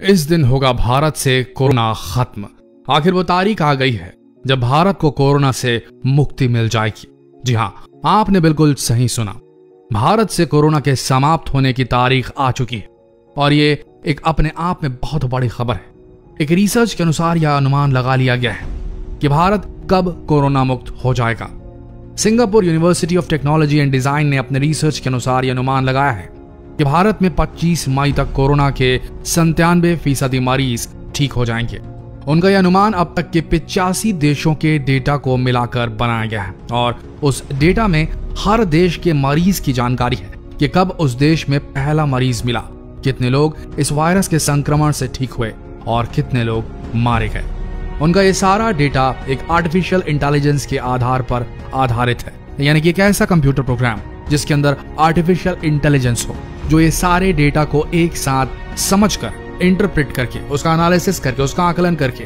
इस दिन होगा भारत से कोरोना खत्म। आखिर वो तारीख आ गई है जब भारत को कोरोना से मुक्ति मिल जाएगी। जी हाँ, आपने बिल्कुल सही सुना। भारत से कोरोना के समाप्त होने की तारीख आ चुकी है और ये एक अपने आप में बहुत बड़ी खबर है। एक रिसर्च के अनुसार यह अनुमान लगा लिया गया है कि भारत कब कोरोना मुक्त हो जाएगा। Singapore university of technology and design ने अपने रिसर्च के अनुसार यह अनुमान लगाया है कि भारत में 25 मई तक कोरोना के 97% मरीज ठीक हो जाएंगे। उनका यह अनुमान अब तक के 85 देशों के डेटा को मिलाकर बनाया गया है और उस डेटा में हर देश के मरीज की जानकारी है कि कब उस देश में पहला मरीज मिला, कितने लोग इस वायरस के संक्रमण से ठीक हुए और कितने लोग मारे गए। उनका ये सारा डेटा एक आर्टिफिशियल इंटेलिजेंस के आधार पर आधारित है, यानी कि एक ऐसा कंप्यूटर प्रोग्राम जिसके अंदर आर्टिफिशियल इंटेलिजेंस हो जो ये सारे डेटा को एक साथ समझकर, इंटरप्रेट करके, उसका एनालिसिस करके, उसका आकलन करके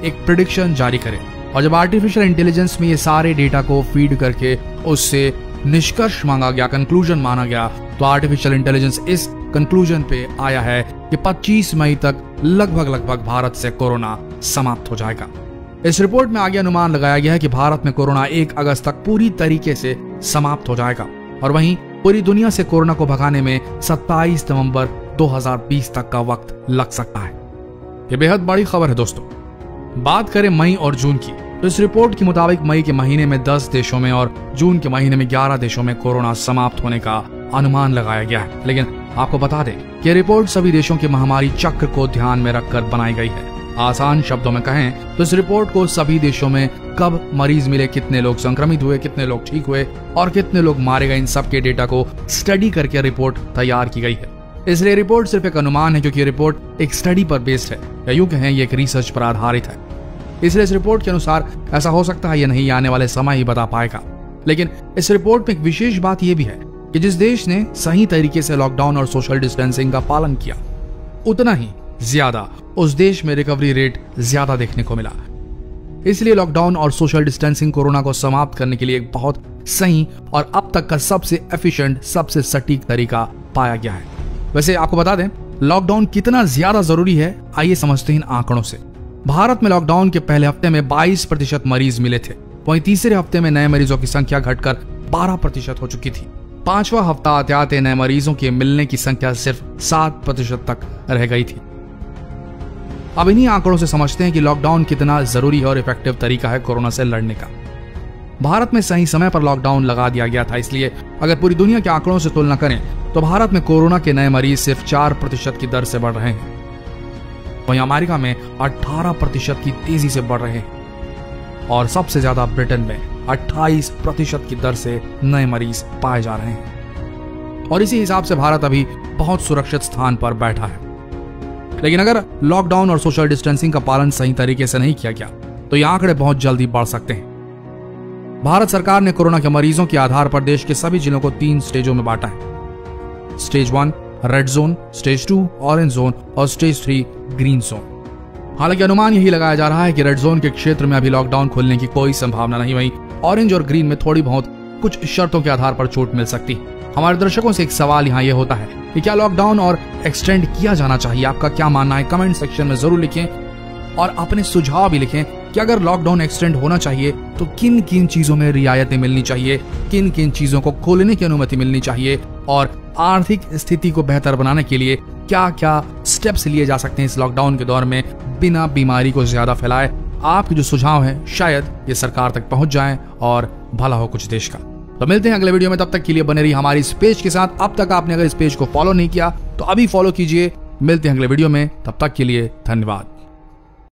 एक प्रेडिक्शन जारी करे। और जब आर्टिफिशियल इंटेलिजेंस में ये सारे डेटा को फीड करके उससे निष्कर्ष मांगा गया, कंक्लूजन माना गया, तो आर्टिफिशियल इंटेलिजेंस इस कंक्लूजन पे आया है कि 25 मई तक लगभग भारत से कोरोना समाप्त हो जाएगा। इस रिपोर्ट में आगे अनुमान लगाया गया है कि भारत में कोरोना 1 अगस्त तक पूरी तरीके से समाप्त हो जाएगा और वहीं पूरी दुनिया से कोरोना को भगाने में 27 नवंबर 2020 तक का वक्त लग सकता है। ये बेहद बड़ी खबर है दोस्तों। बात करें मई और जून की, तो इस रिपोर्ट के मुताबिक मई के महीने में 10 देशों में और जून के महीने में 11 देशों में कोरोना समाप्त होने का अनुमान लगाया गया है। लेकिन आपको बता दें कि रिपोर्ट सभी देशों के महामारी चक्र को ध्यान में रखकर बनाई गई है। आसान शब्दों में कहें तो इस रिपोर्ट को सभी देशों में कब मरीज मिले, कितने लोग संक्रमित हुए, कितने लोग ठीक हुए और कितने लोग मारे गए, इन सब के डेटा को स्टडी करके रिपोर्ट तैयार की गई है। इसलिए रिपोर्ट सिर्फ एक अनुमान है क्योंकि रिपोर्ट एक स्टडी पर बेस्ड है, या यूं कहें ये एक रिसर्च पर आधारित है। इसलिए इस रिपोर्ट के अनुसार ऐसा हो सकता है या नहीं, आने वाले समय ही बता पाएगा। लेकिन इस रिपोर्ट में एक विशेष बात यह भी है कि जिस देश ने सही तरीके से लॉकडाउन और सोशल डिस्टेंसिंग का पालन किया, उतना ही ज्यादा उस देश में रिकवरी रेट ज्यादा देखने को मिला। इसलिए लॉकडाउन और सोशल डिस्टेंसिंग कोरोना को समाप्त करने के लिए एक बहुत सही और अब तक का सबसे एफिशिएंट, सबसे सटीक तरीका पाया गया है। वैसे आपको बता दें लॉकडाउन कितना ज्यादा जरूरी है, आइए समझते हैं इन आंकड़ों से। भारत में लॉकडाउन के पहले हफ्ते में 22% मरीज मिले थे, वहीं तीसरे हफ्ते में नए मरीजों की संख्या घटकर 12% हो चुकी थी। 5वां हफ्ता आते आते नए मरीजों के मिलने की संख्या सिर्फ 7% तक रह गई थी। अब इन्हीं आंकड़ों से समझते हैं कि लॉकडाउन कितना जरूरी है और इफेक्टिव तरीका है कोरोना से लड़ने का। भारत में सही समय पर लॉकडाउन लगा दिया गया था, इसलिए अगर पूरी दुनिया के आंकड़ों से तुलना करें तो भारत में कोरोना के नए मरीज सिर्फ 4% की दर से बढ़ रहे हैं, वहीं अमेरिका में 18% की तेजी से बढ़ रहे हैं और सबसे ज्यादा ब्रिटेन में 28% की दर से नए मरीज पाए जा रहे हैं। और इसी हिसाब से भारत अभी बहुत सुरक्षित स्थान पर बैठा है। लेकिन अगर लॉकडाउन और सोशल डिस्टेंसिंग का पालन सही तरीके से नहीं किया गया तो ये आंकड़े बहुत जल्दी बढ़ सकते हैं। भारत सरकार ने कोरोना के मरीजों के आधार पर देश के सभी जिलों को 3 स्टेजों में बांटा है। Stage 1 red zone, stage 2 orange zone और स्टेज 3 ग्रीन जोन। हालांकि अनुमान यही लगाया जा रहा है कि रेड जोन के क्षेत्र में अभी लॉकडाउन खुलने की कोई संभावना नहीं, वहीं ऑरेंज और ग्रीन में थोड़ी बहुत कुछ शर्तों के आधार पर छूट मिल सकती है। हमारे दर्शकों से एक सवाल यहाँ ये होता है कि क्या लॉकडाउन और एक्सटेंड किया जाना चाहिए? आपका क्या मानना है? कमेंट सेक्शन में जरूर लिखें और अपने सुझाव भी लिखें कि अगर लॉकडाउन एक्सटेंड होना चाहिए तो किन किन चीजों में रियायतें मिलनी चाहिए, किन किन चीजों को खोलने की अनुमति मिलनी चाहिए और आर्थिक स्थिति को बेहतर बनाने के लिए क्या क्या स्टेप्स लिए जा सकते हैं इस लॉकडाउन के दौर में बिना बीमारी को ज्यादा फैलाए। आपके जो सुझाव हैं शायद ये सरकार तक पहुंच जाएं और भला हो कुछ देश का। तो मिलते हैं अगले वीडियो में, तब तक के लिए बने रहिए हमारी इस पेज के साथ। अब तक आपने अगर इस पेज को फॉलो नहीं किया तो अभी फॉलो कीजिए। मिलते हैं अगले वीडियो में, तब तक के लिए धन्यवाद।